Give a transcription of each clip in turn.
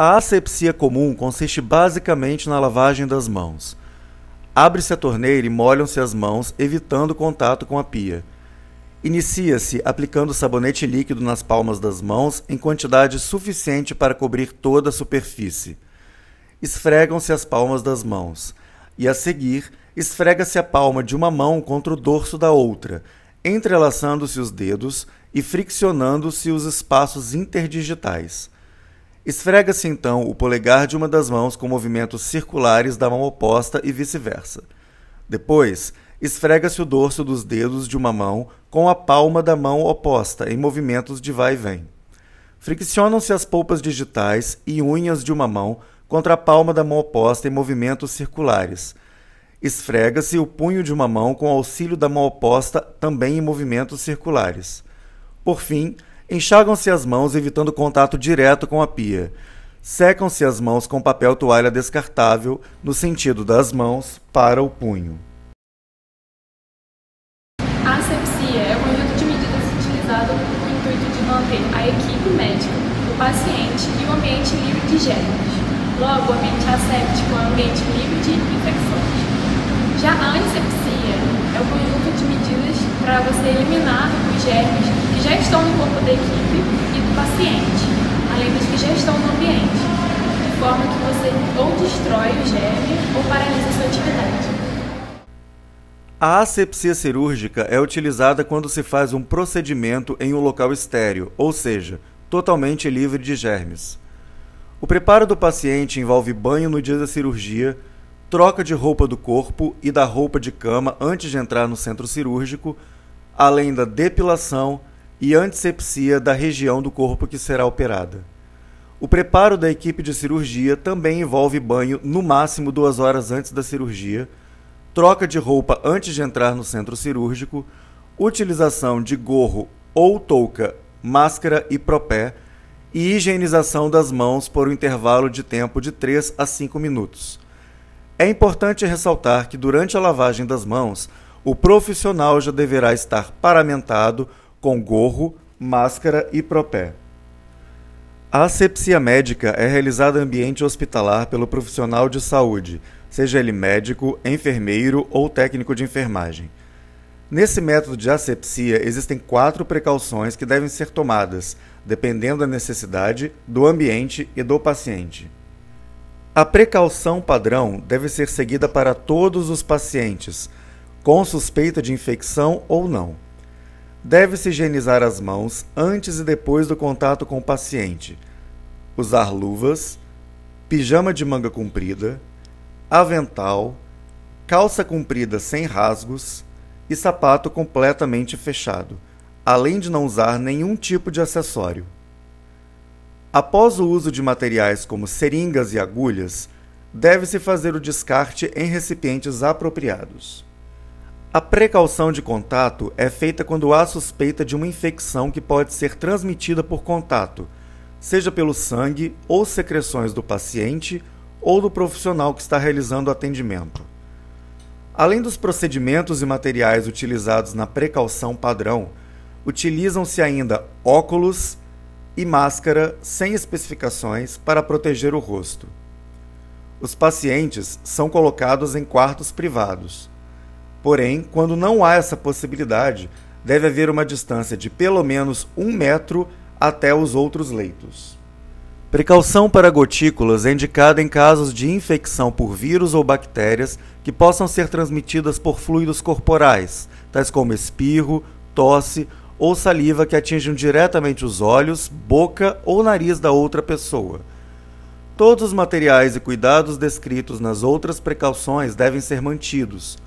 A asepsia comum consiste basicamente na lavagem das mãos. Abre-se a torneira e molham-se as mãos, evitando contato com a pia. Inicia-se aplicando sabonete líquido nas palmas das mãos em quantidade suficiente para cobrir toda a superfície. Esfregam-se as palmas das mãos e, a seguir, esfrega-se a palma de uma mão contra o dorso da outra, entrelaçando-se os dedos e friccionando-se os espaços interdigitais. Esfrega-se então o polegar de uma das mãos com movimentos circulares da mão oposta e vice-versa. Depois, esfrega-se o dorso dos dedos de uma mão com a palma da mão oposta em movimentos de vai e vem. Friccionam-se as polpas digitais e unhas de uma mão contra a palma da mão oposta em movimentos circulares. Esfrega-se o punho de uma mão com auxílio da mão oposta também em movimentos circulares. Por fim, enxagam-se as mãos evitando contato direto com a pia. Secam-se as mãos com papel toalha descartável no sentido das mãos para o punho. A asepsia é o conjunto de medidas utilizado com o intuito de manter a equipe médica, o paciente e o ambiente livre de germes. Logo, o ambiente asséptico é um ambiente livre de infecções. Já a antisepsia é o conjunto de medidas para você eliminar os germes que já estão no corpo da equipe e do paciente, além dos que já estão no ambiente, de forma que você ou destrói o germe ou paralisa sua atividade. A asepsia cirúrgica é utilizada quando se faz um procedimento em um local estéril, ou seja, totalmente livre de germes. O preparo do paciente envolve banho no dia da cirurgia, troca de roupa do corpo e da roupa de cama antes de entrar no centro cirúrgico, além da depilação e antisepsia da região do corpo que será operada. O preparo da equipe de cirurgia também envolve banho no máximo 2 horas antes da cirurgia, troca de roupa antes de entrar no centro cirúrgico, utilização de gorro ou touca, máscara e propé e higienização das mãos por um intervalo de tempo de 3 a 5 minutos. É importante ressaltar que durante a lavagem das mãos, o profissional já deverá estar paramentado com gorro, máscara e propé. A asepsia médica é realizada em ambiente hospitalar pelo profissional de saúde, seja ele médico, enfermeiro ou técnico de enfermagem. Nesse método de asepsia, existem 4 precauções que devem ser tomadas, dependendo da necessidade, do ambiente e do paciente. A precaução padrão deve ser seguida para todos os pacientes, com suspeita de infecção ou não. Deve-se higienizar as mãos antes e depois do contato com o paciente. Usar luvas, pijama de manga comprida, avental, calça comprida sem rasgos e sapato completamente fechado, além de não usar nenhum tipo de acessório. Após o uso de materiais como seringas e agulhas, deve-se fazer o descarte em recipientes apropriados. A precaução de contato é feita quando há suspeita de uma infecção que pode ser transmitida por contato, seja pelo sangue ou secreções do paciente ou do profissional que está realizando o atendimento. Além dos procedimentos e materiais utilizados na precaução padrão, utilizam-se ainda óculos e máscara sem especificações para proteger o rosto. Os pacientes são colocados em quartos privados. Porém, quando não há essa possibilidade, deve haver uma distância de pelo menos 1 metro até os outros leitos. Precaução para gotículas é indicada em casos de infecção por vírus ou bactérias que possam ser transmitidas por fluidos corporais, tais como espirro, tosse ou saliva que atinjam diretamente os olhos, boca ou nariz da outra pessoa. Todos os materiais e cuidados descritos nas outras precauções devem ser mantidos.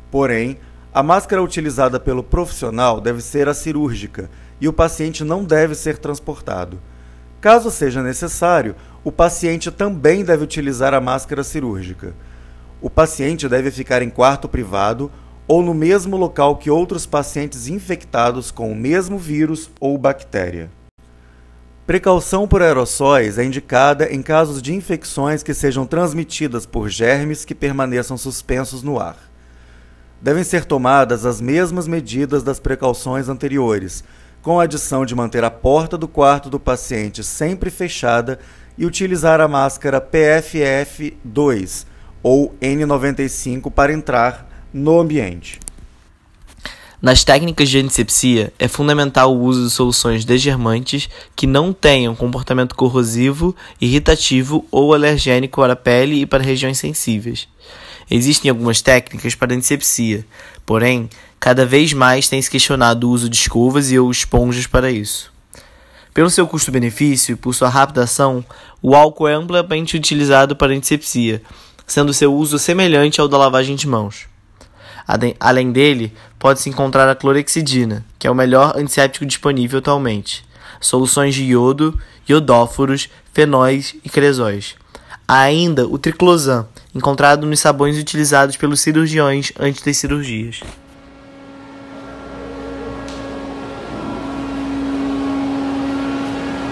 Porém, a máscara utilizada pelo profissional deve ser a cirúrgica e o paciente não deve ser transportado. Caso seja necessário, o paciente também deve utilizar a máscara cirúrgica. O paciente deve ficar em quarto privado ou no mesmo local que outros pacientes infectados com o mesmo vírus ou bactéria. Precaução por aerossóis é indicada em casos de infecções que sejam transmitidas por germes que permaneçam suspensos no ar. Devem ser tomadas as mesmas medidas das precauções anteriores, com a adição de manter a porta do quarto do paciente sempre fechada e utilizar a máscara PFF2 ou N95 para entrar no ambiente. Nas técnicas de antisepsia, é fundamental o uso de soluções desgermantes que não tenham comportamento corrosivo, irritativo ou alergênico para a pele e para regiões sensíveis. Existem algumas técnicas para antisepsia, porém, cada vez mais tem se questionado o uso de escovas e ou esponjas para isso. Pelo seu custo-benefício e por sua rápida ação, o álcool é amplamente utilizado para antisepsia, sendo seu uso semelhante ao da lavagem de mãos. Além dele, pode-se encontrar a clorexidina, que é o melhor antisséptico disponível atualmente, soluções de iodo, iodóforos, fenóis e cresóis. Há ainda o triclosan, encontrado nos sabões utilizados pelos cirurgiões antes das cirurgias.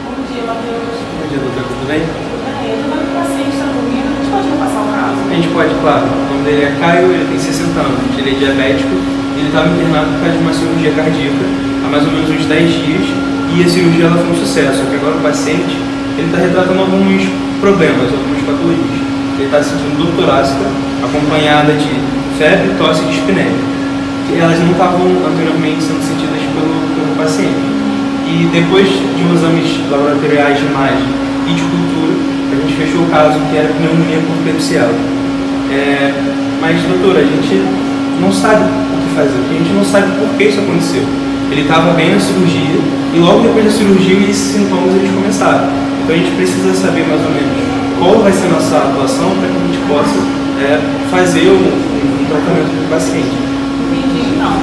Bom dia, Matheus. Bom dia, doutor, tudo bem? Tudo bem? Eu tô vendo que o paciente está dormindo. A gente pode repassar o caso? A gente pode, claro. O nome dele é Caio, ele tem 60 anos, ele é diabético, ele estava internado por causa de uma cirurgia cardíaca há mais ou menos uns 10 dias e a cirurgia ela foi um sucesso, só que agora o paciente ele está retratando alguns problemas, algumas patologias. Ele está sentindo dor torácica acompanhada de febre, tosse e dispneia, que elas não estavam anteriormente sendo sentidas pelo paciente. E depois de uns exames laboratoriais de imagem e de cultura, a gente fechou o caso que era pneumonia por Klebsiella. Mas, doutora, a gente não sabe o que fazer, porque a gente não sabe por que isso aconteceu. Ele estava bem na cirurgia e logo depois da cirurgia esses sintomas eles começaram. Então a gente precisa saber mais ou menos qual vai ser a nossa atuação para que a gente possa fazer um tratamento para o paciente. Entendi. Então,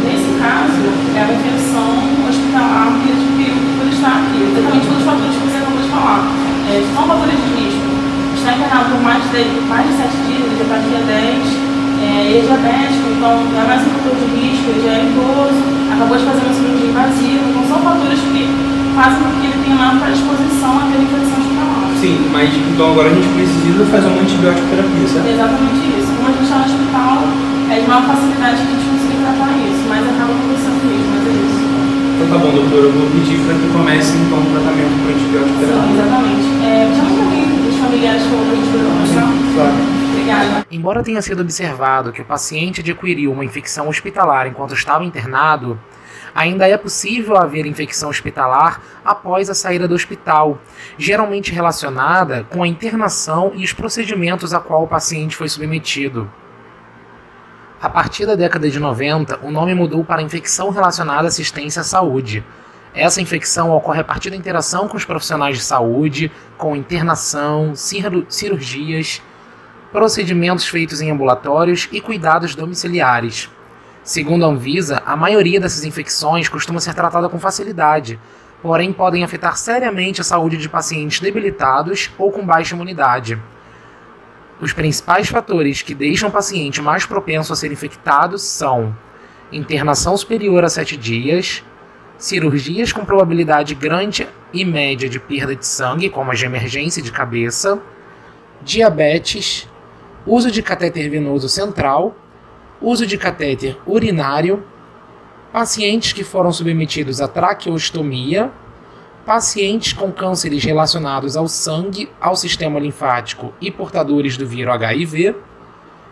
nesse caso, é a infecção hospitalar que ele adquiriu por estar aqui. Exatamente pelos fatores que você acabou de falar. São fatores de risco. Está internado por mais de 7 dias, ele já está dia 10. Ele é diabético, então é mais um fator de risco, ele já é idoso, acabou de fazer uma cirurgia invasiva, então são fatores que fazem com que ele tenha maior predisposição a ter infecção hospitalar. Sim, mas então agora a gente precisa fazer uma antibiótico terapia, certo? Exatamente isso. Como a gente está no hospital, é de maior facilidade que a gente conseguir tratar isso, mas acaba acontecendo mesmo, mas é isso. Então tá bom, doutor, eu vou pedir para que comece então o tratamento por antibiótico terapia. Sim, exatamente. Já não alguém dos familiares falou para a gente começar? Claro. Obrigada. Embora tenha sido observado que o paciente adquiriu uma infecção hospitalar enquanto estava internado, ainda é possível haver infecção hospitalar após a saída do hospital, geralmente relacionada com a internação e os procedimentos a qual o paciente foi submetido. A partir da década de 90, o nome mudou para infecção relacionada à assistência à saúde. Essa infecção ocorre a partir da interação com os profissionais de saúde, com internação, cirurgias, procedimentos feitos em ambulatórios e cuidados domiciliares. Segundo a Anvisa, a maioria dessas infecções costuma ser tratada com facilidade, porém podem afetar seriamente a saúde de pacientes debilitados ou com baixa imunidade. Os principais fatores que deixam o paciente mais propenso a ser infectado são internação superior a 7 dias, cirurgias com probabilidade grande e média de perda de sangue, como as de emergência e de cabeça, diabetes, uso de catéter venoso central, uso de catéter urinário, pacientes que foram submetidos a traqueostomia, pacientes com cânceres relacionados ao sangue, ao sistema linfático e portadores do vírus HIV,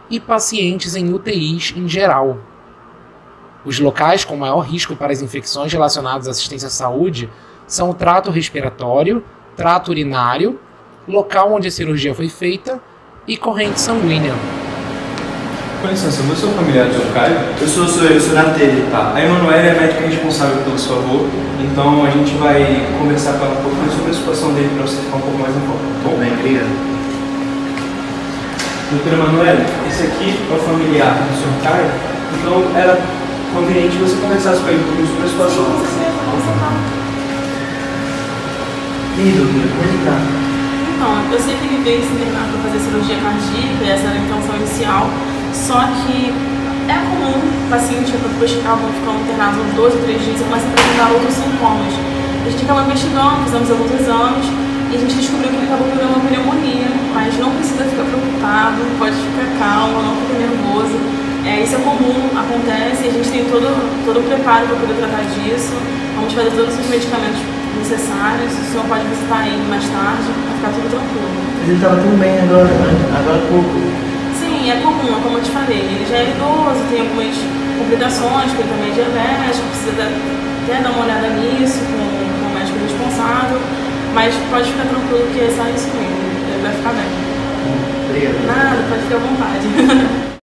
e pacientes em UTIs em geral. Os locais com maior risco para as infecções relacionadas à assistência à saúde são o trato respiratório, trato urinário, local onde a cirurgia foi feita e corrente sanguínea. Com licença, você é o familiar do seu Caio? Eu sou na telha. Tá. A Emanuele é a médica responsável pelo seu avô, então a gente vai conversar com ela um pouco mais sobre a situação dele para você ficar um pouco mais informado. Bom, bem, obrigado. Doutora Emanuele, esse aqui é o familiar do seu Caio, então era conveniente você conversasse com ele um pouquinho sobre a situação. E aí, doutora, como é que tá? Então, eu sei que ele veio se internar para fazer cirurgia cardíaca, essa era a intenção inicial, só que é comum o paciente que depois de ficar internado uns 2 ou 3 dias e começa a apresentar outros sintomas. A gente acaba investigando, fizemos alguns exames e a gente descobriu que ele acabou pegando uma pneumonia, mas não precisa ficar preocupado, pode ficar calmo, não fica nervoso. Isso é comum, acontece, e a gente tem todo o preparo para poder tratar disso. Vamos fazer todos os medicamentos necessários. O senhor pode visitar ele mais tarde, vai ficar tudo tranquilo. Mas ele estava tão bem agora há pouco. Sim, é comum, é como eu te falei. Ele já é idoso, tem algumas complicações, porque ele também é diabético, precisa até dar uma olhada nisso com o médico responsável. Mas pode ficar tranquilo que é só isso mesmo, ele vai ficar bem. Obrigado. Nada, pode ficar à vontade.